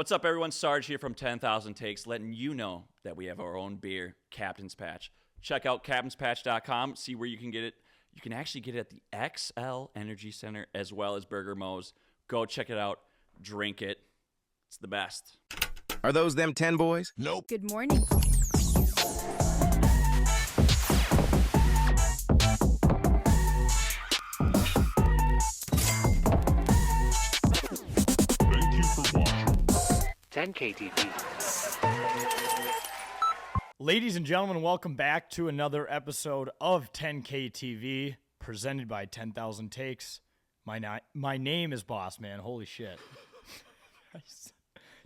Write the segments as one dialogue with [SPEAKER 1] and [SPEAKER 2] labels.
[SPEAKER 1] What's up, everyone? Sarge here from 10,000 Takes, letting you know that we have our own beer, Captain's Patch. Check out captainspatch.com, see where you can get it. You can actually get it at the XL Energy Center as well as Burger Mo's. Go check it out. Drink it. It's the best.
[SPEAKER 2] Are those them 10 boys?
[SPEAKER 3] Nope.
[SPEAKER 4] Good morning.
[SPEAKER 3] Thank you for watching.
[SPEAKER 5] 10K TV.
[SPEAKER 6] Ladies and gentlemen, welcome back to another episode of 10K TV, presented by 10,000 Takes. My name is Bossman. Holy shit.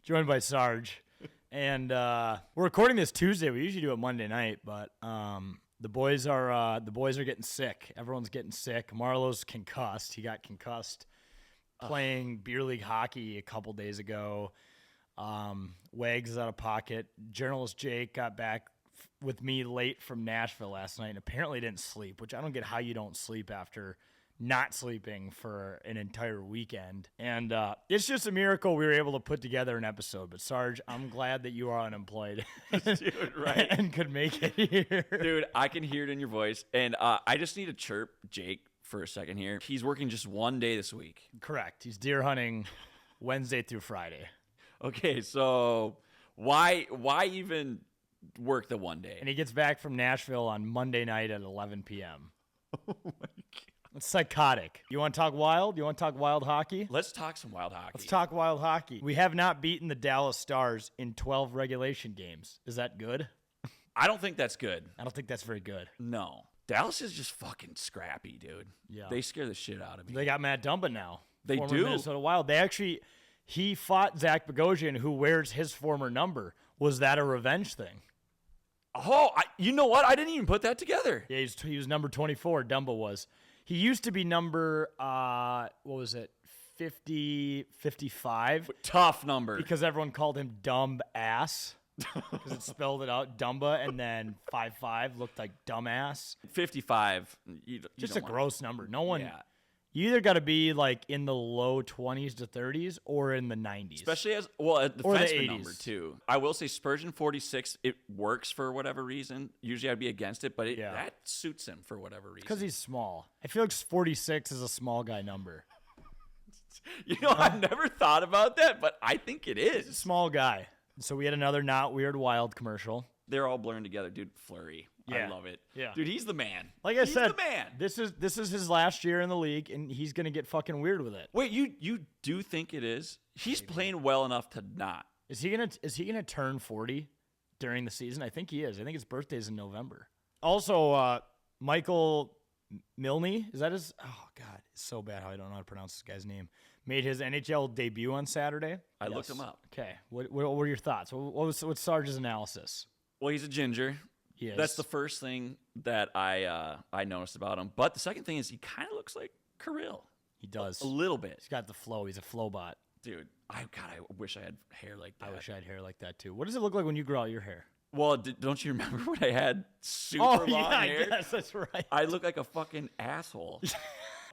[SPEAKER 6] Joined by Sarge. And we're recording this Tuesday. We usually do it Monday night, but the boys are getting sick. Everyone's getting sick. Marlo's concussed. He got concussed playing beer league hockey a couple days ago. Wags is out of pocket. Journalist Jake got back with me late from Nashville last night and apparently didn't sleep, which I don't get how you don't sleep after not sleeping for an entire weekend. And it's just a miracle we were able to put together an episode. But Sarge, I'm glad that you are unemployed.
[SPEAKER 1] Dude, right?
[SPEAKER 6] And could make it here.
[SPEAKER 1] Dude, I can hear it in your voice. And I just need to chirp Jake for a second here. He's working just one day this week.
[SPEAKER 6] Correct. He's deer hunting Wednesday through Friday.
[SPEAKER 1] Okay, so why even work the one day?
[SPEAKER 6] And he gets back from Nashville on Monday night at 11 p.m.
[SPEAKER 1] Oh my God.
[SPEAKER 6] It's psychotic. You want to talk wild? You want to talk wild hockey?
[SPEAKER 1] Let's talk some wild hockey.
[SPEAKER 6] Let's talk wild hockey. We have not beaten the Dallas Stars in 12 regulation games. Is that good?
[SPEAKER 1] I don't think that's good.
[SPEAKER 6] I don't think that's very good.
[SPEAKER 1] No. Dallas is just fucking scrappy, dude.
[SPEAKER 6] Yeah.
[SPEAKER 1] They scare the shit out of me.
[SPEAKER 6] They got Matt Dumba now.
[SPEAKER 1] They
[SPEAKER 6] former
[SPEAKER 1] do.
[SPEAKER 6] Minnesota Wild. He fought Zach Bogosian, who wears his former number. Was that a revenge thing?
[SPEAKER 1] Oh, you know what? I didn't even put that together.
[SPEAKER 6] Yeah, he was number 24, Dumba was. He used to be number, 55?
[SPEAKER 1] Tough number.
[SPEAKER 6] Because everyone called him Dumb Ass. Because it spelled it out, Dumba, and then 55 looked like dumbass.
[SPEAKER 1] 55.
[SPEAKER 6] Just a gross number. No one.
[SPEAKER 1] Yeah.
[SPEAKER 6] You either got to be like in the low 20s to 30s or in the 90s.
[SPEAKER 1] Especially a
[SPEAKER 6] Or the
[SPEAKER 1] defenseman
[SPEAKER 6] 80s.
[SPEAKER 1] number, too. I will say Spurgeon 46, it works for whatever reason. Usually I'd be against it, but that suits him for whatever reason.
[SPEAKER 6] Because he's small. I feel like 46 is a small guy number.
[SPEAKER 1] You know, I've never thought about that, but I think it
[SPEAKER 6] He's a
[SPEAKER 1] is.
[SPEAKER 6] small guy. So we had another Not Weird Wild commercial.
[SPEAKER 1] They're all blurring together. Dude, Fleury.
[SPEAKER 6] Yeah.
[SPEAKER 1] I love it.
[SPEAKER 6] Yeah.
[SPEAKER 1] Dude, he's the man.
[SPEAKER 6] Like I said,
[SPEAKER 1] he's the man.
[SPEAKER 6] This is his last year in the league, and he's going to get fucking weird with it.
[SPEAKER 1] Wait, you do think it is? He's playing well enough to not.
[SPEAKER 6] Is he gonna turn 40 during the season? I think he is. I think his birthday's in November. Also, Michael Milne, is that his? Oh God, it's so bad how I don't know how to pronounce this guy's name. Made his NHL debut on Saturday.
[SPEAKER 1] I looked him up.
[SPEAKER 6] Okay, what were your thoughts? What's Sarge's analysis?
[SPEAKER 1] Well, he's a ginger.
[SPEAKER 6] He is.
[SPEAKER 1] That's the first thing that I noticed about him. But the second thing is he kind of looks like Kirill.
[SPEAKER 6] He does.
[SPEAKER 1] A little bit.
[SPEAKER 6] He's got the flow. He's a flow bot.
[SPEAKER 1] Dude, I wish I had hair like that.
[SPEAKER 6] I wish I had hair like that too. What does it look like when you grow out your hair?
[SPEAKER 1] Well, don't you remember when I had super long hair?
[SPEAKER 6] Yes, that's right.
[SPEAKER 1] I look like a fucking asshole.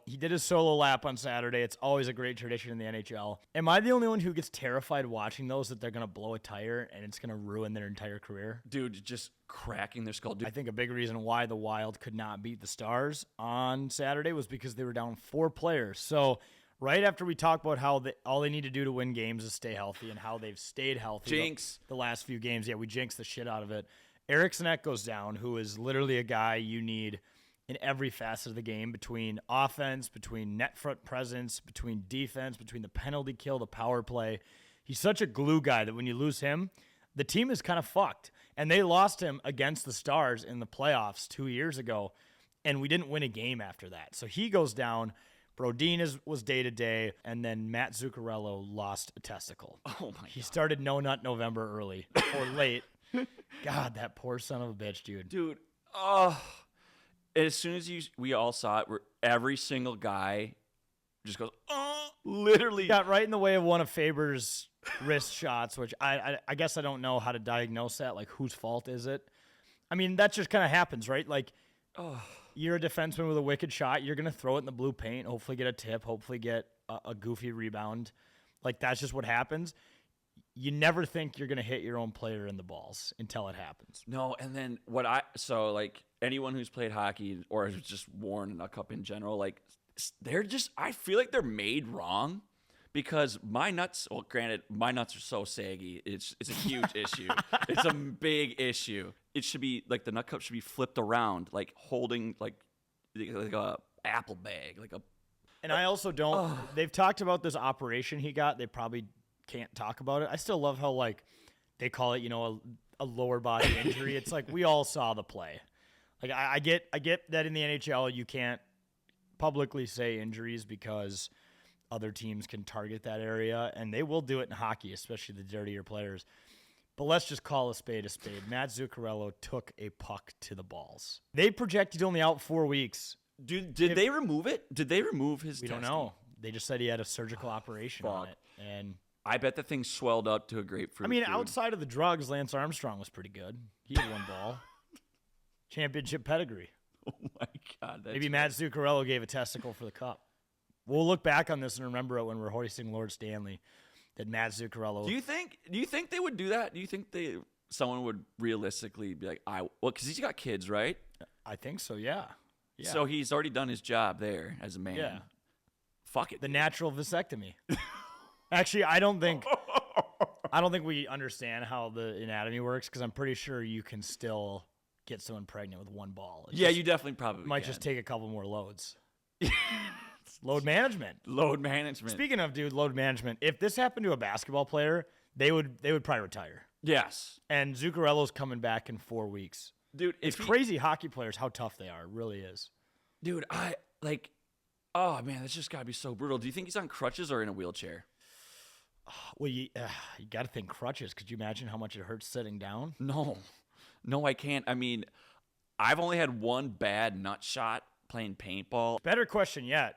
[SPEAKER 6] He did his solo lap on Saturday. It's always a great tradition in the NHL. Am I the only one who gets terrified watching those, that they're going to blow a tire and it's going to ruin their entire career?
[SPEAKER 1] Dude, just cracking their skull. Dude,
[SPEAKER 6] I think a big reason why the Wild could not beat the Stars on Saturday was because they were down 4 players. So right after we talk about how all they need to do to win games is stay healthy and how they've stayed healthy
[SPEAKER 1] Jinx.
[SPEAKER 6] the last few games. Yeah, we jinxed the shit out of it. Eriksson Ek goes down, who is literally a guy you need in every facet of the game, between offense, between net front presence, between defense, between the penalty kill, the power play. He's such a glue guy that when you lose him, the team is kind of fucked. And they lost him against the Stars in the playoffs 2 years ago, and we didn't win a game after that. So he goes down. Brodin was day-to-day, and then Mats Zuccarello lost a testicle.
[SPEAKER 1] oh my God.
[SPEAKER 6] He started No Nut November early or late. God, that poor son of a bitch, dude.
[SPEAKER 1] Dude, as soon as we all saw it, every single guy just goes, literally.
[SPEAKER 6] Got right in the way of one of Faber's wrist shots, which I guess I don't know how to diagnose that. Like, whose fault is it? I mean, that just kind of happens, right? Like, you're a defenseman with a wicked shot. You're going to throw it in the blue paint, hopefully get a tip, hopefully get a goofy rebound. Like, that's just what happens. you never think you're going to hit your own player in the balls until it happens.
[SPEAKER 1] No, and then anyone who's played hockey or has just worn a cup in general, like I feel like they're made wrong because my nuts, well, granted, my nuts are so saggy. It's a huge issue. It's a big issue. It should be like the nut cup should be flipped around, like holding like a apple bag, like a.
[SPEAKER 6] And I also don't. They've talked about this operation he got. They probably can't talk about it. I still love how like they call it, a lower body injury. It's like we all saw the play. Like I get that in the NHL you can't publicly say injuries because other teams can target that area, and they will do it in hockey, especially the dirtier players. But let's just call a spade a spade. Mats Zuccarello took a puck to the balls. They projected only out 4 weeks.
[SPEAKER 1] Did they remove it? Did they remove his?
[SPEAKER 6] We don't know. They just said he had a surgical operation on it, and
[SPEAKER 1] I bet the thing swelled up to a grapefruit.
[SPEAKER 6] I mean,
[SPEAKER 1] dude.
[SPEAKER 6] outside of the drugs, Lance Armstrong was pretty good. He had one ball. Championship pedigree.
[SPEAKER 1] Oh, my God.
[SPEAKER 6] Maybe Matt Zuccarello gave a testicle for the cup. We'll look back on this and remember it when we're hoisting Lord Stanley, that Matt Zuccarello.
[SPEAKER 1] Do you think they would do that? Do you think someone would realistically be like, because he's got kids, right?
[SPEAKER 6] I think so, yeah.
[SPEAKER 1] So he's already done his job there as a man.
[SPEAKER 6] Yeah.
[SPEAKER 1] Fuck it.
[SPEAKER 6] The natural vasectomy. Actually, I don't think we understand how the anatomy works because I'm pretty sure you can still get someone pregnant with one ball.
[SPEAKER 1] You definitely probably
[SPEAKER 6] might
[SPEAKER 1] can.
[SPEAKER 6] just take a couple more loads. Load management.
[SPEAKER 1] Load management.
[SPEAKER 6] Speaking of, load management, if this happened to a basketball player, they would probably retire.
[SPEAKER 1] Yes.
[SPEAKER 6] And Zuccarello's coming back in 4 weeks.
[SPEAKER 1] Dude,
[SPEAKER 6] it's crazy hockey players how tough they are. It really is.
[SPEAKER 1] Dude, oh man, that's just gotta be so brutal. Do you think he's on crutches or in a wheelchair?
[SPEAKER 6] Well, you got to think crutches. Could you imagine how much it hurts sitting down?
[SPEAKER 1] No, I can't. I mean, I've only had one bad nut shot playing paintball.
[SPEAKER 6] Better question yet.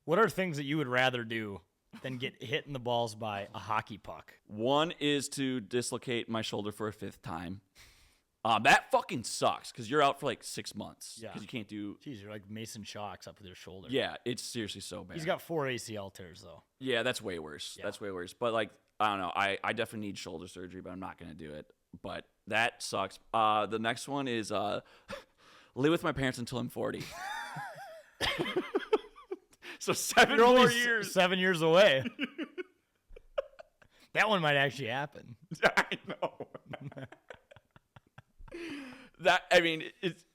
[SPEAKER 6] What are things that you would rather do than get hit in the balls by a hockey puck?
[SPEAKER 1] One is to dislocate my shoulder for a 5th time. That fucking sucks because you're out for like 6 months.
[SPEAKER 6] Yeah.
[SPEAKER 1] Because you can't do.
[SPEAKER 6] Jeez, you're like Mason Shocks up with your shoulder.
[SPEAKER 1] Yeah, it's seriously so bad.
[SPEAKER 6] He's got 4 ACL tears though.
[SPEAKER 1] Yeah, that's way worse.
[SPEAKER 6] Yeah.
[SPEAKER 1] That's way worse. But like, I don't know. I definitely need shoulder surgery, but I'm not gonna do it. But that sucks. The next one is live with my parents until I'm 40. So 7
[SPEAKER 6] You're
[SPEAKER 1] more
[SPEAKER 6] only
[SPEAKER 1] years.
[SPEAKER 6] 7 years away. That one might actually happen.
[SPEAKER 1] I know.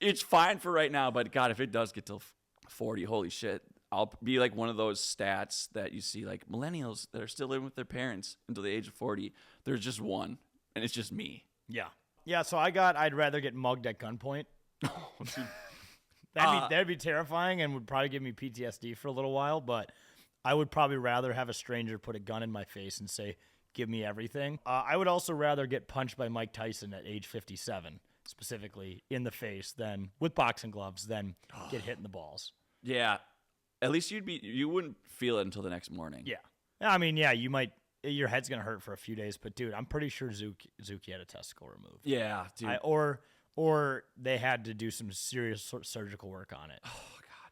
[SPEAKER 1] It's fine for right now, but God, if it does get till 40, holy shit, I'll be like one of those stats that you see, like millennials that are still living with their parents until the age of 40. There's just one, and it's just me.
[SPEAKER 6] Yeah. So I'd rather get mugged at gunpoint. That'd be terrifying and would probably give me PTSD for a little while. But I would probably rather have a stranger put a gun in my face and say, "Give me everything." I would also rather get punched by Mike Tyson at age 57. Specifically in the face, than with boxing gloves, than get hit in the balls.
[SPEAKER 1] Yeah, at least you wouldn't feel it until the next morning.
[SPEAKER 6] Yeah, I mean, yeah, you might. Your head's gonna hurt for a few days, but dude, I'm pretty sure Zuki had a testicle removed.
[SPEAKER 1] Yeah, dude.
[SPEAKER 6] Or they had to do some serious surgical work on it.
[SPEAKER 1] Oh God,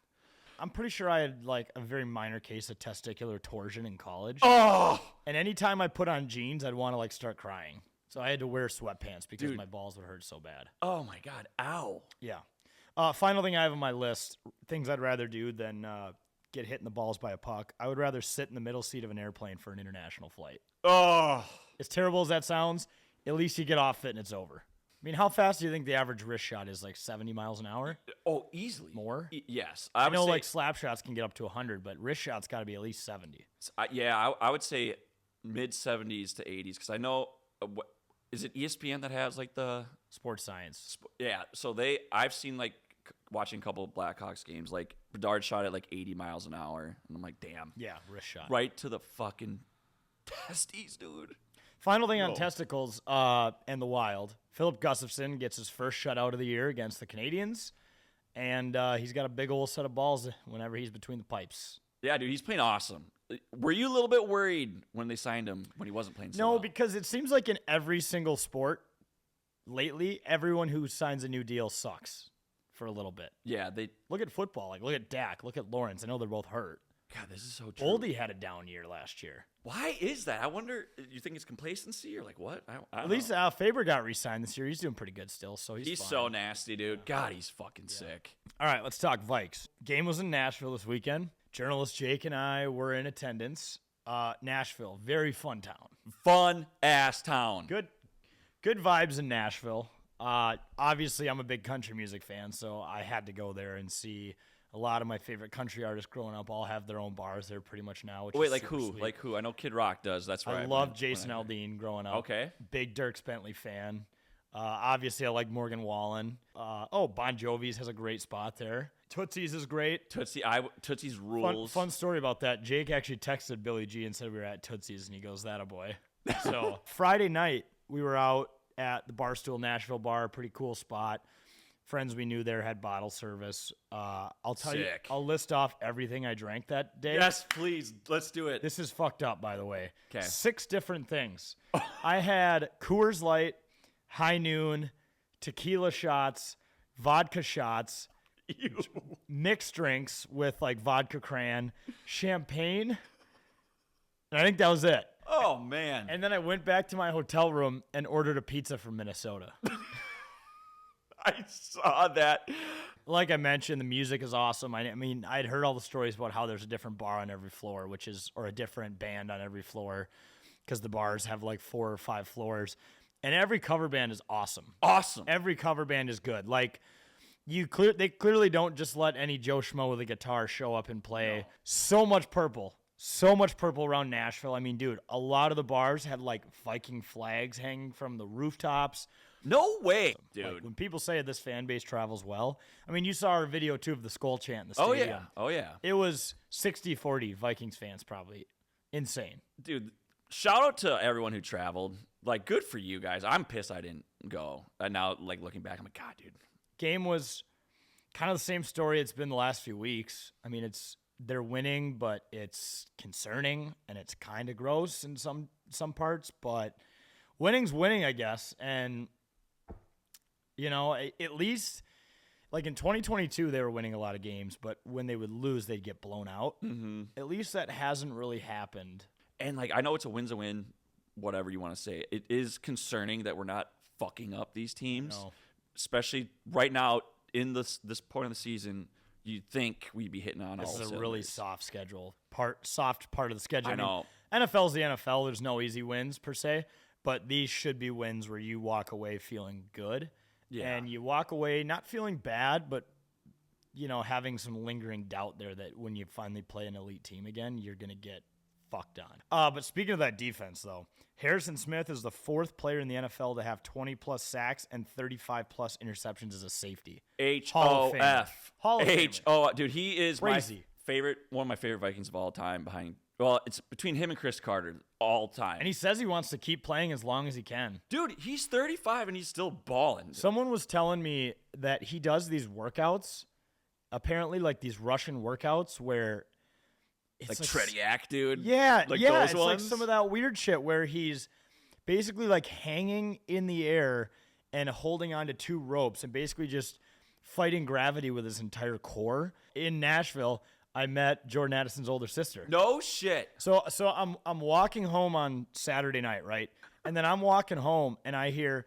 [SPEAKER 6] I'm pretty sure I had like a very minor case of testicular torsion in college.
[SPEAKER 1] Oh,
[SPEAKER 6] and anytime I put on jeans, I'd want to like start crying. So I had to wear sweatpants because my balls would hurt so bad.
[SPEAKER 1] Oh, my God. Ow.
[SPEAKER 6] Yeah. Final thing I have on my list, things I'd rather do than get hit in the balls by a puck. I would rather sit in the middle seat of an airplane for an international flight.
[SPEAKER 1] Oh.
[SPEAKER 6] As terrible as that sounds, at least you get off it and it's over. I mean, how fast do you think the average wrist shot is? Like 70 miles an hour?
[SPEAKER 1] Oh, easily.
[SPEAKER 6] More?
[SPEAKER 1] Yes.
[SPEAKER 6] I know like slap shots can get up to 100, but wrist shots got to be at least 70.
[SPEAKER 1] I would say mid-70s to 80s because I know is it ESPN that has like the
[SPEAKER 6] sports science?
[SPEAKER 1] Yeah, so I've seen like watching a couple of Blackhawks games, like Bedard shot at like 80 miles an hour, and I'm like, damn.
[SPEAKER 6] Yeah, wrist shot.
[SPEAKER 1] Right to the fucking testes, dude.
[SPEAKER 6] Final thing on testicles and the Wild. Philip Gustafson gets his first shutout of the year against the Canadiens, and he's got a big old set of balls whenever he's between the pipes.
[SPEAKER 1] Yeah, dude, he's playing awesome. Were you a little bit worried when they signed him when he wasn't playing so well?
[SPEAKER 6] No, because it seems like in every single sport lately, everyone who signs a new deal sucks for a little bit.
[SPEAKER 1] Yeah,
[SPEAKER 6] look at football. Like, look at Dak. Look at Lawrence. I know they're both hurt.
[SPEAKER 1] God, this is so true.
[SPEAKER 6] Oldie had a down year last year.
[SPEAKER 1] Why is that? I wonder. You think it's complacency or like what? I don't
[SPEAKER 6] At least
[SPEAKER 1] know.
[SPEAKER 6] Al Faber got re-signed this year. He's doing pretty good still, so he's fine.
[SPEAKER 1] so nasty, dude. God, he's fucking sick.
[SPEAKER 6] All right, let's talk Vikes. Game was in Nashville this weekend. Journalist Jake and I were in attendance. Nashville, very fun town.
[SPEAKER 1] Fun ass town.
[SPEAKER 6] Good vibes in Nashville. Obviously, I'm a big country music fan, so I had to go there and see a lot of my favorite country artists growing up all have their own bars there pretty much now. Which
[SPEAKER 1] Wait,
[SPEAKER 6] is
[SPEAKER 1] like
[SPEAKER 6] super
[SPEAKER 1] who?
[SPEAKER 6] sweet.
[SPEAKER 1] Like who? I know Kid Rock does. That's right.
[SPEAKER 6] I love Jason Aldean growing up.
[SPEAKER 1] Okay.
[SPEAKER 6] Big Dierks Bentley fan. Obviously, I like Morgan Wallen. Bon Jovi's has a great spot there. Tootsie's is great.
[SPEAKER 1] Tootsie's rules.
[SPEAKER 6] Fun story about that. Jake actually texted Billy G and said we were at Tootsie's, and he goes, "That a boy." So Friday night, we were out at the Barstool Nashville bar, pretty cool spot. Friends we knew there had bottle service. I'll tell you,
[SPEAKER 1] Sick.
[SPEAKER 6] I'll list off everything I drank that day.
[SPEAKER 1] Yes, please. Let's do it.
[SPEAKER 6] This is fucked up, by the way.
[SPEAKER 1] 'Kay.
[SPEAKER 6] 6 different things. I had Coors Light, High Noon, tequila shots, vodka shots, mixed drinks with like vodka cran, champagne, and I think that was it.
[SPEAKER 1] Oh man.
[SPEAKER 6] And then I went back to my hotel room and ordered a pizza from Minnesota.
[SPEAKER 1] I saw that.
[SPEAKER 6] Like I mentioned, the music is awesome. I mean, I'd heard all the stories about how there's a different bar on every floor, or a different band on every floor, because the bars have like 4 or 5 floors. And every cover band is awesome.
[SPEAKER 1] Awesome.
[SPEAKER 6] Every cover band is good. Like, they clearly don't just let any Joe Schmo with a guitar show up and play. No. So much purple around Nashville. I mean, dude, a lot of the bars had like Viking flags hanging from the rooftops.
[SPEAKER 1] No way, dude.
[SPEAKER 6] Like, when people say this fan base travels well, I mean, you saw our video too of the Skull chant in the stadium.
[SPEAKER 1] Oh yeah.
[SPEAKER 6] It was 60-40 Vikings fans, probably. Insane.
[SPEAKER 1] Dude, shout out to everyone who traveled. Like, good for you guys. I'm pissed I didn't go. And now, like, looking back, I'm like, God, dude.
[SPEAKER 6] Game was kind of the same story it's been the last few weeks. I mean, they're winning, but it's concerning and it's kind of gross in some parts. But winning's winning, I guess. And you know, at least, like in 2022, they were winning a lot of games, but when they would lose, they'd get blown out. Mm-hmm. At least that hasn't really happened.
[SPEAKER 1] And, like, I know it's a win's a win, whatever you want to say. It is concerning that we're not fucking up these teams, especially right now in this point of the season. You'd think we'd be hitting on all
[SPEAKER 6] This is a
[SPEAKER 1] cylinders.
[SPEAKER 6] really soft schedule, soft part of the schedule.
[SPEAKER 1] I know.
[SPEAKER 6] NFL's the NFL. There's no easy wins, per se, but these should be wins where you walk away feeling good.
[SPEAKER 1] Yeah.
[SPEAKER 6] And you walk away not feeling bad, but, you know, having some lingering doubt there that when you finally play an elite team again, you're going to get fucked on. But speaking of that defense, though, Harrison Smith is the 4th player in the NFL to have 20-plus sacks and 35-plus interceptions as a safety. Hall of Fame.
[SPEAKER 1] H-O-F.
[SPEAKER 6] Hall of Famer.
[SPEAKER 1] H-O. Dude, he is
[SPEAKER 6] Crazy.
[SPEAKER 1] one of my favorite Vikings of all time well, it's between him and Chris Carter all time.
[SPEAKER 6] And he says he wants to keep playing as long as he can.
[SPEAKER 1] Dude, he's 35 and he's still balling.
[SPEAKER 6] Someone was telling me that he does these workouts, apparently like these Russian workouts where it's
[SPEAKER 1] like Tretiak, dude.
[SPEAKER 6] Yeah,
[SPEAKER 1] like
[SPEAKER 6] yeah.
[SPEAKER 1] those
[SPEAKER 6] It's
[SPEAKER 1] ones?
[SPEAKER 6] like some of that weird shit where he's basically like hanging in the air and holding on to 2 ropes and basically just fighting gravity with his entire core. In Nashville, I met Jordan Addison's older sister.
[SPEAKER 1] No shit.
[SPEAKER 6] So I'm walking home on Saturday night, right? And then I'm walking home and I hear,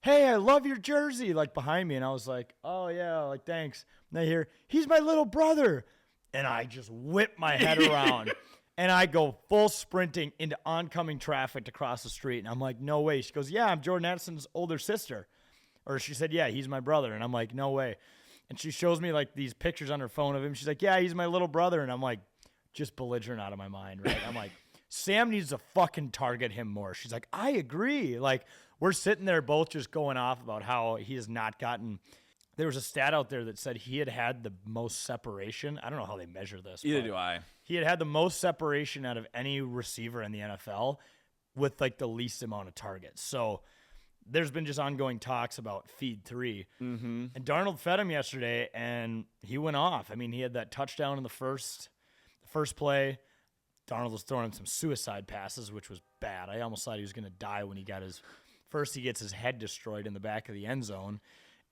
[SPEAKER 6] "Hey, I love your jersey," like behind me. And I was like, "Oh yeah, like thanks." And I hear, "He's my little brother." And I just whip my head around and I go full sprinting into oncoming traffic to cross the street. And I'm like, "No way." She goes, "Yeah, I'm Jordan Addison's older sister." Or she said, "Yeah, he's my brother." And I'm like, "No way." And she shows me like these pictures on her phone of him. She's like, "Yeah, he's my little brother." And I'm like, just belligerent out of my mind, right? I'm like, Sam needs to fucking target him more. She's like, "I agree." Like, we're sitting there both just going off about how he has not gotten. There was a stat out there that said he had the most separation. I don't know how they measure this.
[SPEAKER 1] Either
[SPEAKER 6] but
[SPEAKER 1] do I.
[SPEAKER 6] He had the most separation out of any receiver in the NFL with like the least amount of targets. So there's been just ongoing talks about feed 3. Mm-hmm. And Darnold fed him yesterday, and he went off. I mean, he had that touchdown in the first play. Darnold was throwing him some suicide passes, which was bad. I almost thought he was going to die when he gets his head destroyed in the back of the end zone.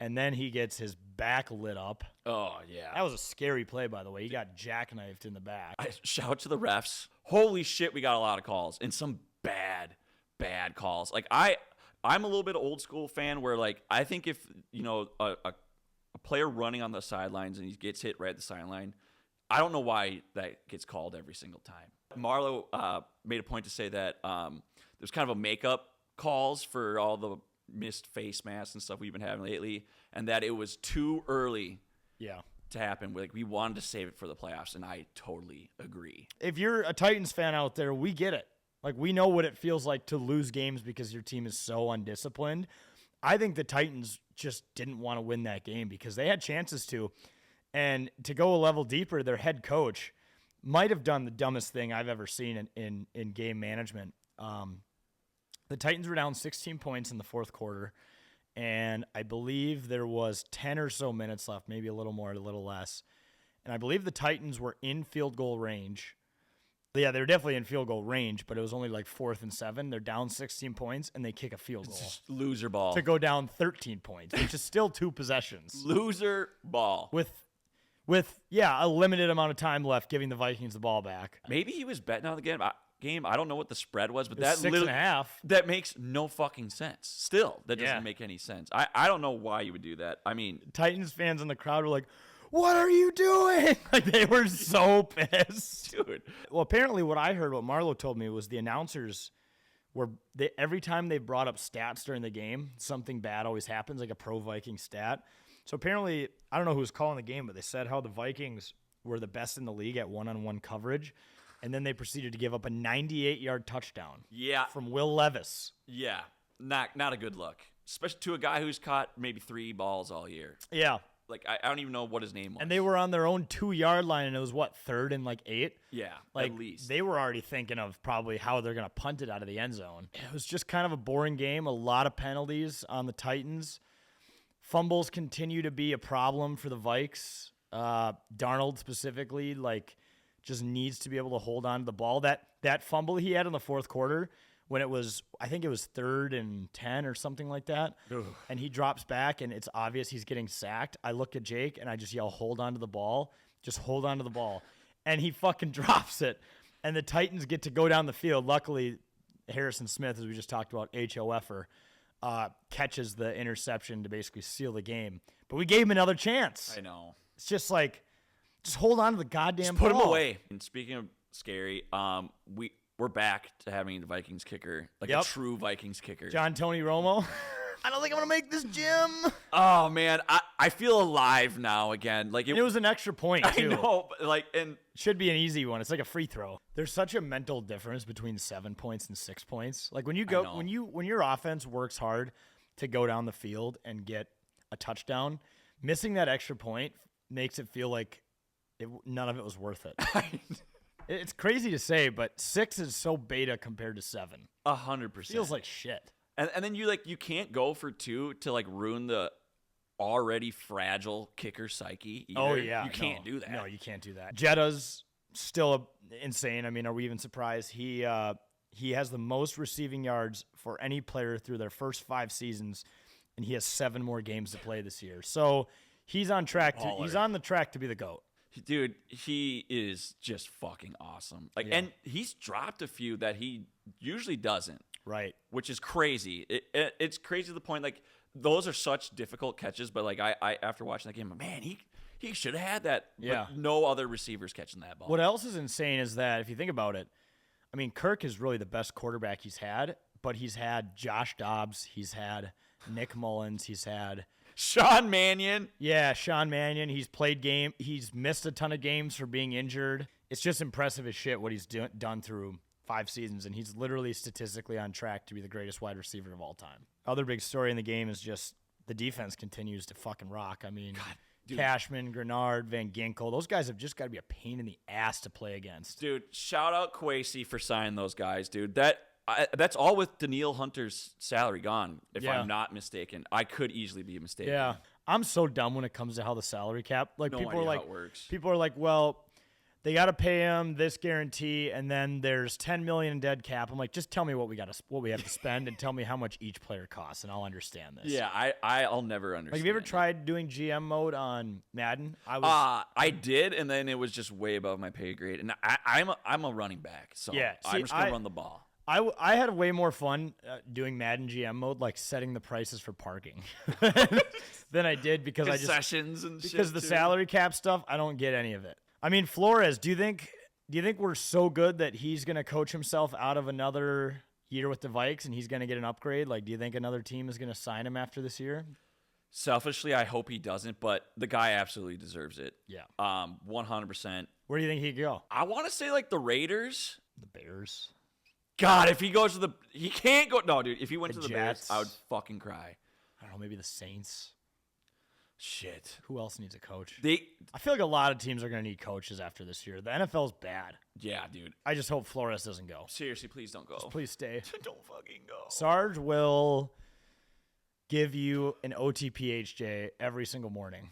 [SPEAKER 6] and then he gets his back lit up.
[SPEAKER 1] Oh, yeah.
[SPEAKER 6] That was a scary play, by the way. He got jackknifed in the back.
[SPEAKER 1] Shout out to the refs. Holy shit, we got a lot of calls and some bad calls. Like I'm a little bit old school fan where like I think if a player running on the sidelines and he gets hit right at the sideline, I don't know why that gets called every single time. Marlo made a point to say that there's kind of a makeup calls for all the missed face masks and stuff we've been having lately, and that it was too early.
[SPEAKER 6] Yeah.
[SPEAKER 1] To happen. Like we wanted to save it for the playoffs, and I totally agree.
[SPEAKER 6] If you're a Titans fan out there, we get it. Like we know what it feels like to lose games because your team is so undisciplined. I think the Titans just didn't want to win that game because they had chances to. And to go a level deeper, their head coach might have done the dumbest thing I've ever seen in game management. The Titans were down 16 points in the fourth quarter. And I believe there was 10 or so minutes left, maybe a little more, a little less. And I believe the Titans were in field goal range. Yeah, they were definitely in field goal range, but it was only like 4th and 7. They're down 16 points, and they kick a field goal.
[SPEAKER 1] Loser ball.
[SPEAKER 6] To go down 13 points, which is still 2 possessions.
[SPEAKER 1] Loser ball.
[SPEAKER 6] With a limited amount of time left, giving the Vikings the ball back.
[SPEAKER 1] Maybe he was betting on the game. I don't know what the spread was, but
[SPEAKER 6] It was
[SPEAKER 1] that
[SPEAKER 6] 6.5.
[SPEAKER 1] That makes no fucking sense. Still, that doesn't make any sense. I don't know why you would do that. I mean,
[SPEAKER 6] Titans fans in the crowd were like, "What are you doing?" Like they were so pissed,
[SPEAKER 1] dude.
[SPEAKER 6] Well, apparently, what I heard, what Marlo told me, was the announcers were every time they brought up stats during the game, something bad always happens, like a pro Viking stat. So apparently, I don't know who was calling the game, but they said how the Vikings were the best in the league at one-on-one coverage. And then they proceeded to give up a 98-yard touchdown.
[SPEAKER 1] Yeah.
[SPEAKER 6] From Will Levis.
[SPEAKER 1] Yeah. Not a good look. Especially to a guy who's caught maybe 3 balls all year.
[SPEAKER 6] Yeah.
[SPEAKER 1] Like, I don't even know what his name was.
[SPEAKER 6] And they were on their own 2-yard line, and it was, 3rd and 8?
[SPEAKER 1] Yeah,
[SPEAKER 6] like,
[SPEAKER 1] at least.
[SPEAKER 6] They were already thinking of probably how they're going to punt it out of the end zone. It was just kind of a boring game. A lot of penalties on the Titans. Fumbles continue to be a problem for the Vikes. Darnold specifically, just needs to be able to hold on to the ball. That fumble he had in the fourth quarter when I think it was 3rd and 10 or something like that. Ugh. And he drops back and it's obvious he's getting sacked. I look at Jake and I just yell, "Hold on to the ball. Just hold on to the ball." And he fucking drops it. And the Titans get to go down the field. Luckily, Harrison Smith, as we just talked about, HOFer, catches the interception to basically seal the game. But we gave him another chance.
[SPEAKER 1] I know.
[SPEAKER 6] It's just just hold on to the goddamn
[SPEAKER 1] ball. Put
[SPEAKER 6] him
[SPEAKER 1] away. And speaking of scary, we're back to having the Vikings kicker, a true Vikings kicker.
[SPEAKER 6] John Tony Romo. I don't think I'm going to make this, Jim.
[SPEAKER 1] Oh, man. I feel alive now again.
[SPEAKER 6] It was an extra point, too.
[SPEAKER 1] I know. And
[SPEAKER 6] should be an easy one. It's like a free throw. There's such a mental difference between 7 points and 6 points. Like when your offense works hard to go down the field and get a touchdown, missing that extra point makes it feel like none of it was worth it. It's crazy to say, but 6 is so beta compared to 7.
[SPEAKER 1] 100%.
[SPEAKER 6] Feels like shit.
[SPEAKER 1] And then you can't go for 2 to ruin the already fragile kicker psyche either.
[SPEAKER 6] Oh yeah,
[SPEAKER 1] you can't do that.
[SPEAKER 6] No, you can't do that. Jetta's still insane. I mean, are we even surprised? He has the most receiving yards for any player through their first 5 seasons, and he has 7 more games to play this year. So he's on track. He's on the track to be the GOAT.
[SPEAKER 1] Dude, he is just fucking awesome. And he's dropped a few that he usually doesn't.
[SPEAKER 6] Right.
[SPEAKER 1] Which is crazy. It's crazy to the point, those are such difficult catches, but, I after watching that game, man, he should have had that.
[SPEAKER 6] Yeah.
[SPEAKER 1] But no other receivers catching that ball.
[SPEAKER 6] What else is insane is that, if you think about it, I mean, Kirk is really the best quarterback he's had, but he's had Josh Dobbs, he's had Nick Mullins, he's had
[SPEAKER 1] Sean Mannion.
[SPEAKER 6] Yeah, Sean Mannion. He's missed a ton of games for being injured. It's just impressive as shit what he's done through 5 seasons, and he's literally statistically on track to be the greatest wide receiver of all time. Other big story in the game is just the defense continues to fucking rock. I mean, Cashman, Grenard, Van Ginkel, those guys have just got to be a pain in the ass to play against.
[SPEAKER 1] Dude, shout out Kwesi for signing those guys, dude. That's all with Danielle Hunter's salary gone, if I'm not mistaken. I could easily be mistaken.
[SPEAKER 6] Yeah. I'm so dumb when it comes to how the salary cap,
[SPEAKER 1] No
[SPEAKER 6] people
[SPEAKER 1] idea
[SPEAKER 6] are
[SPEAKER 1] how it works.
[SPEAKER 6] People are like, well, they got to pay him this guarantee, and then there's $10 million in dead cap. I'm like, just tell me what we have to spend, and tell me how much each player costs, and I'll understand this.
[SPEAKER 1] Yeah, I'll never understand.
[SPEAKER 6] Like, have you ever tried doing GM mode on Madden?
[SPEAKER 1] I did, and then it was just way above my pay grade. And I'm a running back, so
[SPEAKER 6] Yeah, see,
[SPEAKER 1] I'm just gonna run the ball.
[SPEAKER 6] I had way more fun doing Madden GM mode, like setting the prices for parking, than I did because
[SPEAKER 1] Concessions and
[SPEAKER 6] because
[SPEAKER 1] shit
[SPEAKER 6] the
[SPEAKER 1] too.
[SPEAKER 6] salary cap stuff. I don't get any of it. I mean, Flores, do you think we're so good that he's gonna coach himself out of another year with the Vikes and he's gonna get an upgrade? Like, do you think another team is gonna sign him after this year?
[SPEAKER 1] Selfishly, I hope he doesn't, but the guy absolutely deserves it.
[SPEAKER 6] Yeah.
[SPEAKER 1] 100%.
[SPEAKER 6] Where do you think he'd go?
[SPEAKER 1] I want to say like the Raiders.
[SPEAKER 6] The Bears.
[SPEAKER 1] God, if he goes to he can't go. No, dude. If he went
[SPEAKER 6] The
[SPEAKER 1] to the Bears,
[SPEAKER 6] Jets.
[SPEAKER 1] I would fucking cry.
[SPEAKER 6] I don't know, maybe the Saints.
[SPEAKER 1] Shit.
[SPEAKER 6] Who else needs a coach?
[SPEAKER 1] They.
[SPEAKER 6] I feel like a lot of teams are going to need coaches after this year. The NFL's bad.
[SPEAKER 1] Yeah, dude.
[SPEAKER 6] I just hope Flores doesn't go.
[SPEAKER 1] Seriously, please don't go.
[SPEAKER 6] Please stay.
[SPEAKER 1] Don't fucking go.
[SPEAKER 6] Sarge will give you an OTPHJ every single morning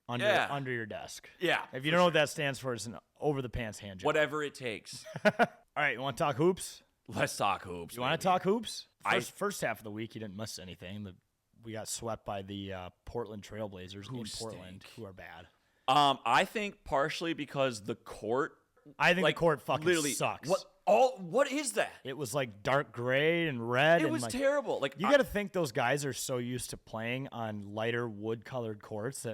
[SPEAKER 6] under your desk.
[SPEAKER 1] Yeah.
[SPEAKER 6] If you don't know what that stands for, it's an over-the-pants hand job.
[SPEAKER 1] Whatever it takes.
[SPEAKER 6] All right, you want to talk hoops?
[SPEAKER 1] Let's talk hoops.
[SPEAKER 6] You want to talk hoops?
[SPEAKER 1] I-
[SPEAKER 6] First half of the week, you didn't miss anything. We got swept by the Portland Trailblazers in Portland, who are bad.
[SPEAKER 1] I think partially because the court.
[SPEAKER 6] I think
[SPEAKER 1] like,
[SPEAKER 6] the court fucking
[SPEAKER 1] literally
[SPEAKER 6] sucks.
[SPEAKER 1] What is that?
[SPEAKER 6] It was like dark gray and red.
[SPEAKER 1] It
[SPEAKER 6] and
[SPEAKER 1] was
[SPEAKER 6] like,
[SPEAKER 1] terrible. Like
[SPEAKER 6] you got to think those guys are so used to playing on lighter wood-colored courts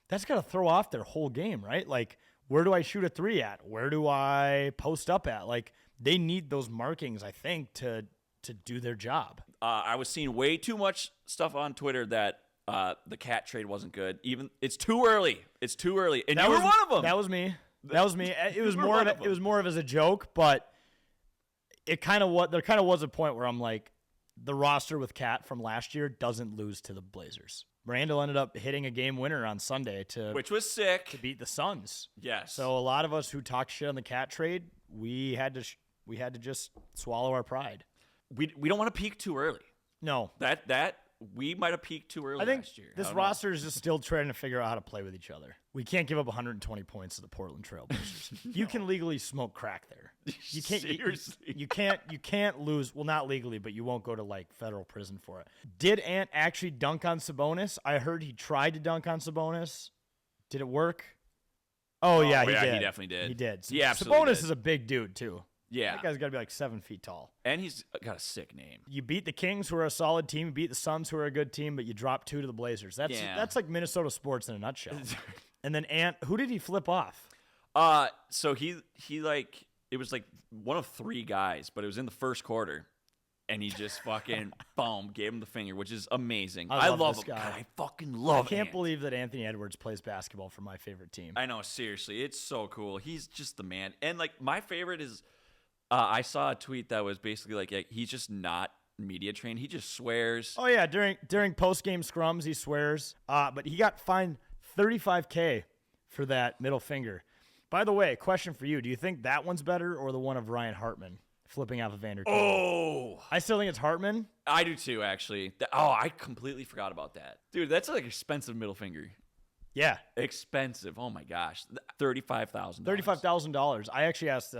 [SPEAKER 6] that's got to throw off their whole game, right? Like, where do I shoot a three at? Where do I post up at? Like, they need those markings, I think, to do their job.
[SPEAKER 1] I was seeing way too much stuff on Twitter that the cat trade wasn't good. Even it's too early. It's too early, and you were one of them.
[SPEAKER 6] That was me. That was me. It was more of it was more of as a joke, but it kind of there kind of was a point where I'm like, the roster with Cat from last year doesn't lose to the Blazers. Randall ended up hitting a game winner on Sunday
[SPEAKER 1] which was sick
[SPEAKER 6] to beat the Suns.
[SPEAKER 1] Yes.
[SPEAKER 6] So a lot of us who talk shit on the Cat trade, we had to just swallow our pride.
[SPEAKER 1] We don't want to peak too early.
[SPEAKER 6] No,
[SPEAKER 1] That we might have peaked too early
[SPEAKER 6] I think
[SPEAKER 1] last year.
[SPEAKER 6] this roster is just still trying to figure out how to play with each other. We can't give up 120 points to the Portland Trailblazers. You can legally smoke crack there. You can't.
[SPEAKER 1] Seriously.
[SPEAKER 6] You can't lose. Well, not legally, but you won't go to like federal prison for it. Did Ant actually dunk on Sabonis? I heard he tried to dunk on Sabonis. Did it work? Oh yeah, he
[SPEAKER 1] yeah,
[SPEAKER 6] did.
[SPEAKER 1] he definitely did.
[SPEAKER 6] He did.
[SPEAKER 1] He absolutely
[SPEAKER 6] Sabonis
[SPEAKER 1] did.
[SPEAKER 6] is a big dude too.
[SPEAKER 1] Yeah.
[SPEAKER 6] That guy's got to be like 7 feet tall.
[SPEAKER 1] And he's got a sick name.
[SPEAKER 6] You beat the Kings, who are a solid team. You beat the Suns, who are a good team, but you dropped 2 to the Blazers. That's like Minnesota sports in a nutshell. And then Ant, who did he flip off?
[SPEAKER 1] So he like it was like one of 3 guys, but it was in the first quarter, and he just fucking boom gave him the finger, which is amazing. I love
[SPEAKER 6] this
[SPEAKER 1] him.
[SPEAKER 6] guy.
[SPEAKER 1] God, I fucking love.
[SPEAKER 6] I can't
[SPEAKER 1] Ant.
[SPEAKER 6] believe that Anthony Edwards plays basketball for my favorite team.
[SPEAKER 1] I know, seriously, it's so cool. He's just the man. And like my favorite is, I saw a tweet that was basically like he's just not media trained. He just swears.
[SPEAKER 6] Oh yeah, during post game scrums he swears. But he got fined $35K for that middle finger. By the way, question for you: do you think that one's better or the one of Ryan Hartman flipping off of Vander?
[SPEAKER 1] Oh,
[SPEAKER 6] I still think it's Hartman.
[SPEAKER 1] I do too, actually. I completely forgot about that, dude. That's like expensive middle finger.
[SPEAKER 6] Yeah,
[SPEAKER 1] Expensive. Oh my gosh, $35,000.
[SPEAKER 6] $35,000. I actually asked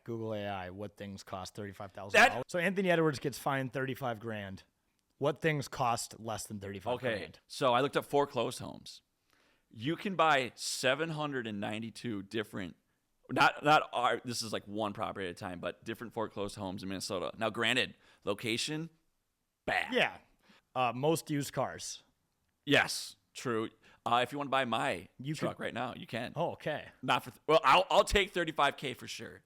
[SPEAKER 6] Google AI, what things cost $35,000. So Anthony Edwards gets fined $35,000. What things cost less than $35,000?
[SPEAKER 1] Okay, so I looked up foreclosed homes. You can buy 792 different. This is like one property at a time, but different foreclosed homes in Minnesota. Now, granted, location, bad.
[SPEAKER 6] Yeah, most used cars.
[SPEAKER 1] Yes, true. If you want to buy my truck right now, you can.
[SPEAKER 6] Oh, okay.
[SPEAKER 1] Not for. I'll take $35K for sure.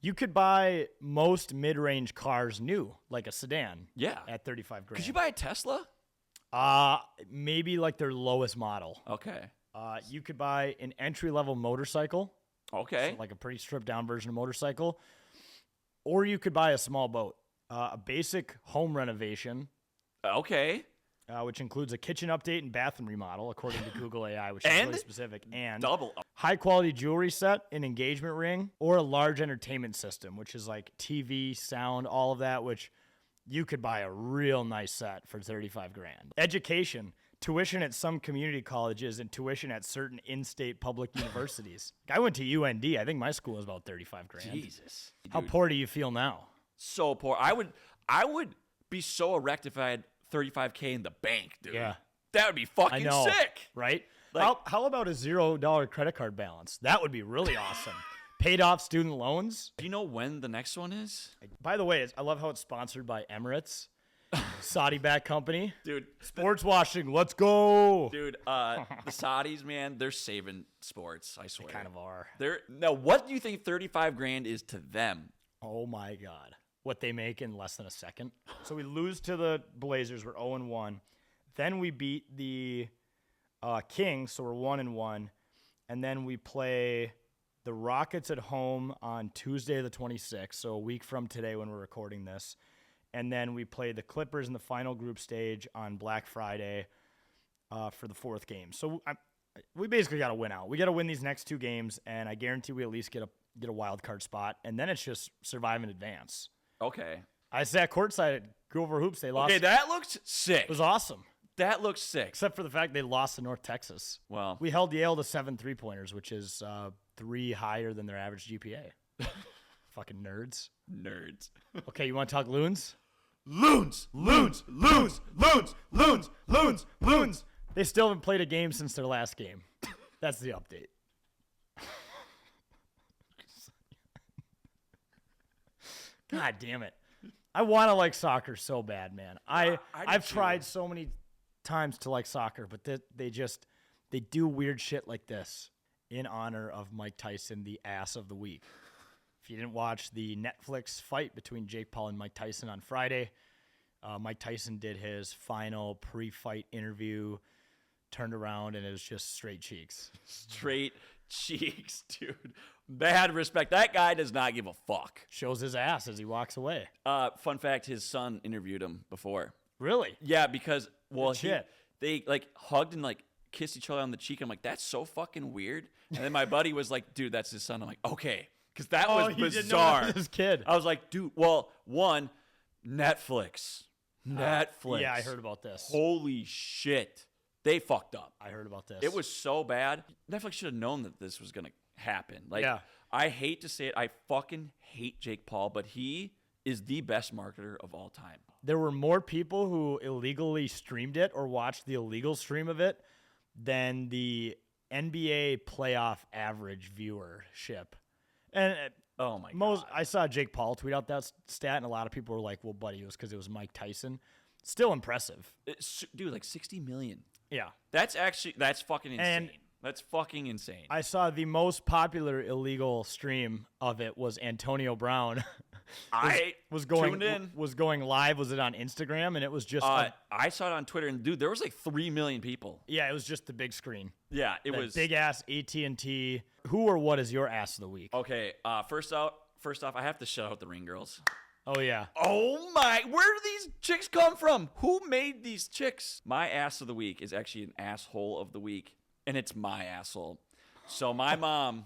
[SPEAKER 6] You could buy most mid-range cars new, like a sedan.
[SPEAKER 1] Yeah.
[SPEAKER 6] At $35,000.
[SPEAKER 1] Could you buy a Tesla?
[SPEAKER 6] Maybe like their lowest model.
[SPEAKER 1] Okay.
[SPEAKER 6] You could buy an entry-level motorcycle.
[SPEAKER 1] Okay.
[SPEAKER 6] So like a pretty stripped-down version of motorcycle. Or you could buy a small boat. A basic home renovation.
[SPEAKER 1] Okay.
[SPEAKER 6] Which includes a kitchen update and bathroom remodel, according to Google AI, which is really specific. And
[SPEAKER 1] double
[SPEAKER 6] high-quality jewelry set, an engagement ring, or a large entertainment system, which is like TV, sound, all of that, which you could buy a real nice set for $35,000. Education, tuition at some community colleges and tuition at certain in-state public universities. I went to UND. I think my school was about $35,000.
[SPEAKER 1] Jesus.
[SPEAKER 6] How poor do you feel now?
[SPEAKER 1] So poor. I would be so erect if I had $35K in the bank, dude.
[SPEAKER 6] Yeah.
[SPEAKER 1] That would be fucking sick.
[SPEAKER 6] Right?
[SPEAKER 1] Like-
[SPEAKER 6] how about a $0 credit card balance? That would be really awesome. Paid off student loans.
[SPEAKER 1] Do you know when the next one is?
[SPEAKER 6] By the way, I love how it's sponsored by Emirates, Saudi-backed company.
[SPEAKER 1] Dude.
[SPEAKER 6] Sports washing, let's go.
[SPEAKER 1] Dude, the Saudis, man, they're saving sports, I swear.
[SPEAKER 6] They kind of are.
[SPEAKER 1] Now, what do you think $35,000 is to them?
[SPEAKER 6] Oh, my God. What they make in less than a second. So we lose to the Blazers. We're 0-1. Then we beat the Kings, so we're 1-1. And then we play the Rockets at home on Tuesday the 26th, so a week from today when we're recording this. And then we play the Clippers in the final group stage on Black Friday for the fourth game. So we basically got to win out. We got to win these next two games, and I guarantee we at least get a wild card spot. And then it's just survive and advance.
[SPEAKER 1] Okay.
[SPEAKER 6] I sat courtside at Grover Hoops. They lost.
[SPEAKER 1] Okay, that looks sick.
[SPEAKER 6] It was awesome.
[SPEAKER 1] That looks sick.
[SPEAKER 6] Except for the fact they lost to North Texas.
[SPEAKER 1] Well,
[SPEAKER 6] we held Yale to 7 3-pointers, which is 3 higher than their average GPA. Fucking nerds.
[SPEAKER 1] Nerds.
[SPEAKER 6] Okay, you want to talk loons?
[SPEAKER 1] Loons.
[SPEAKER 6] They still haven't played a game since their last game. That's the update. God damn it. I want to like soccer so bad, man. I've tried so many times to like soccer, but they do weird shit like this in honor of Mike Tyson, the ass of the week. If you didn't watch the Netflix fight between Jake Paul and Mike Tyson on Friday, Mike Tyson did his final pre-fight interview, turned around, and it was just straight cheeks.
[SPEAKER 1] Straight cheeks, dude. Bad respect. That guy does not give a fuck.
[SPEAKER 6] Shows his ass as he walks away.
[SPEAKER 1] Fun fact, his son interviewed him before.
[SPEAKER 6] Really?
[SPEAKER 1] Yeah, because, well,
[SPEAKER 6] shit.
[SPEAKER 1] They, like, hugged and, like, kissed each other on the cheek. I'm like, that's so fucking weird. And then my buddy was like, dude, that's his son. I'm like, okay. Because that was
[SPEAKER 6] he
[SPEAKER 1] bizarre.
[SPEAKER 6] didn't know that was his kid.
[SPEAKER 1] I was like, dude, well, one, Netflix. Netflix.
[SPEAKER 6] Yeah, I heard about this.
[SPEAKER 1] Holy shit. They fucked up.
[SPEAKER 6] I heard about this.
[SPEAKER 1] It was so bad. Netflix should have known that this was going to happen. Like,
[SPEAKER 6] Yeah.
[SPEAKER 1] I hate to say it. I fucking hate Jake Paul, but he is the best marketer of all time.
[SPEAKER 6] There were more people who illegally streamed it or watched the illegal stream of it than the NBA playoff average viewership. And
[SPEAKER 1] Oh, my God.
[SPEAKER 6] I saw Jake Paul tweet out that stat, and a lot of people were like, well, buddy, it was because it was Mike Tyson. Still impressive.
[SPEAKER 1] Dude, like 60 million.
[SPEAKER 6] Yeah.
[SPEAKER 1] That's fucking insane.
[SPEAKER 6] And
[SPEAKER 1] That's fucking insane.
[SPEAKER 6] I saw the most popular illegal stream of it was Antonio Brown. was going
[SPEAKER 1] tuned in.
[SPEAKER 6] Was going live. Was it on Instagram? And it was just
[SPEAKER 1] I saw it on Twitter, and dude, there was like 3 million people.
[SPEAKER 6] yeah, it was just the big screen.
[SPEAKER 1] Yeah, it
[SPEAKER 6] That
[SPEAKER 1] was
[SPEAKER 6] big ass AT&T. Who or what is your ass of the week?
[SPEAKER 1] Okay, first off, I have to shout out the Ring Girls.
[SPEAKER 6] Oh yeah.
[SPEAKER 1] Oh my, where do these chicks come from? Who made these chicks? My ass of the week is actually an asshole of the week, and it's my asshole. So my mom,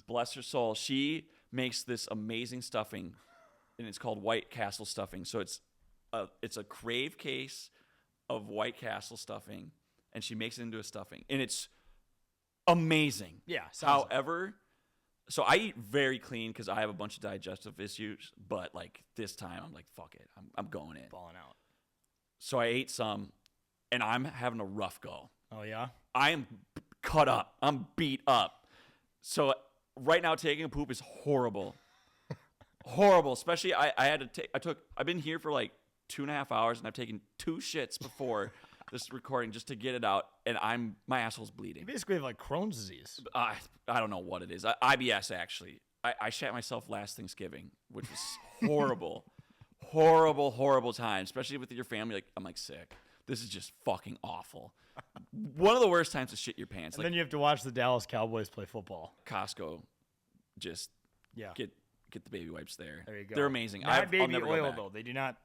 [SPEAKER 1] bless her soul, she makes this amazing stuffing, and it's called White Castle stuffing. So it's a crave case of White Castle stuffing, and she makes it into a stuffing, and it's amazing.
[SPEAKER 6] Yeah. sounds-
[SPEAKER 1] However, so I eat very clean because I have a bunch of digestive issues, but like this time I'm like, fuck it, I'm going in.
[SPEAKER 6] balling out.
[SPEAKER 1] So I ate some, and I'm having a rough go.
[SPEAKER 6] Oh yeah.
[SPEAKER 1] I am cut up. I'm beat up. So right now taking a poop is horrible. Horrible. Especially I had to take. I've been here for like 2.5 hours, and I've taken 2 shits before this recording just to get it out, and my asshole's bleeding.
[SPEAKER 6] You basically have like Crohn's disease.
[SPEAKER 1] I don't know what it is. IBS, actually. I shat myself last Thanksgiving, which was horrible. horrible time, especially with your family. Like, I'm like sick. This is just fucking awful. One of the worst times to shit your pants.
[SPEAKER 6] And
[SPEAKER 1] Like
[SPEAKER 6] then you have to watch the Dallas Cowboys play football.
[SPEAKER 1] Costco, just
[SPEAKER 6] Yeah.
[SPEAKER 1] get the baby wipes there.
[SPEAKER 6] There you go.
[SPEAKER 1] They're amazing.
[SPEAKER 6] Not
[SPEAKER 1] I'll
[SPEAKER 6] baby
[SPEAKER 1] never go
[SPEAKER 6] oil
[SPEAKER 1] back.
[SPEAKER 6] though. They do not.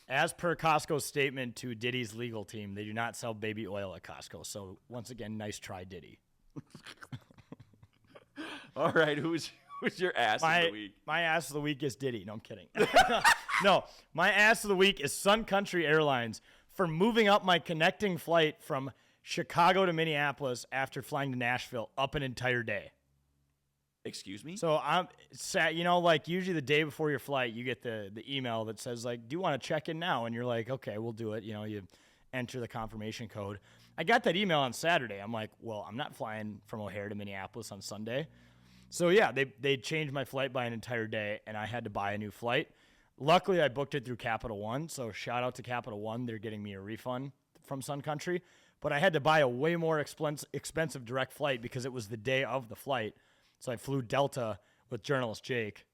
[SPEAKER 6] As per Costco's statement to Diddy's legal team, they do not sell baby oil at Costco. So once again, nice try, Diddy.
[SPEAKER 1] All right, who's your ass of the week?
[SPEAKER 6] My ass of the week is Diddy. No, I'm kidding. No, my ass of the week is Sun Country Airlines for moving up my connecting flight from Chicago to Minneapolis after flying to Nashville up an entire day.
[SPEAKER 1] Excuse me?
[SPEAKER 6] So I'm sad, like usually the day before your flight, you get the email that says like, do you want to check in now? And you're like, okay, we'll do it. You enter the confirmation code. I got that email on Saturday. I'm like, well, I'm not flying from O'Hare to Minneapolis on Sunday. So yeah, they changed my flight by an entire day and I had to buy a new flight. Luckily I booked it through Capital One. So shout out to Capital One. They're getting me a refund from Sun Country, but I had to buy a way more expensive direct flight because it was the day of the flight. So I flew Delta with journalist Jake.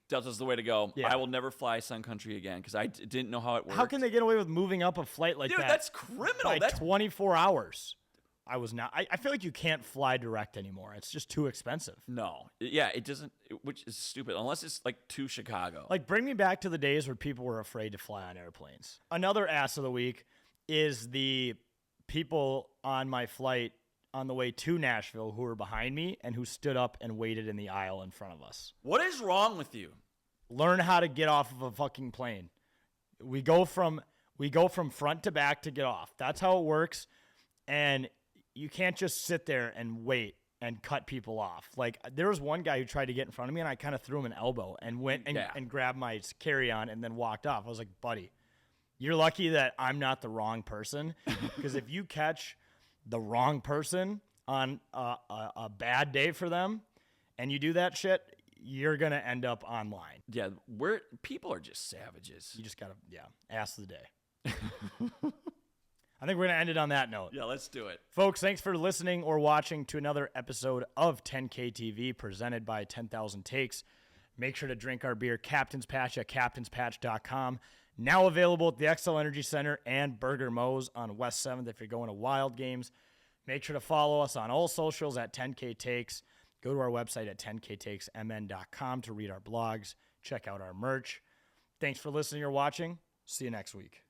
[SPEAKER 1] Delta's the way to go.
[SPEAKER 6] Yeah.
[SPEAKER 1] I will never fly Sun Country again because I didn't know how it worked.
[SPEAKER 6] How can they get away with moving up a flight like
[SPEAKER 1] Dude,
[SPEAKER 6] that?
[SPEAKER 1] that's criminal.
[SPEAKER 6] By
[SPEAKER 1] That's
[SPEAKER 6] 24 hours. I was not. I feel like you can't fly direct anymore. It's just too expensive.
[SPEAKER 1] No. Yeah, it doesn't, which is stupid, unless it's like to Chicago.
[SPEAKER 6] Like, bring me back to the days where people were afraid to fly on airplanes. Another ass of the week is the people on my flight on the way to Nashville who were behind me and who stood up and waited in the aisle in front of us.
[SPEAKER 1] What is wrong with you?
[SPEAKER 6] Learn how to get off of a fucking plane. We go from front to back to get off. That's how it works. And you can't just sit there and wait and cut people off. Like, there was one guy who tried to get in front of me and I kind of threw him an elbow and went and grabbed my carry-on and then walked off. I was like, buddy, you're lucky that I'm not the wrong person, because if you catch the wrong person on a bad day for them and you do that shit, you're going to end up online.
[SPEAKER 1] Yeah, people are just savages.
[SPEAKER 6] You just got to, ass of the day. I think we're going to end it on that note.
[SPEAKER 1] Yeah, let's do it.
[SPEAKER 6] Folks, thanks for listening or watching to another episode of 10K TV presented by 10,000 Takes. Make sure to drink our beer, Captain's Patch, at captainspatch.com. Now available at the XL Energy Center and Burger Moe's on West 7th if you're going to Wild Games. Make sure to follow us on all socials at 10K Takes. Go to our website at 10ktakesmn.com to read our blogs. Check out our merch. Thanks for listening or watching. See you next week.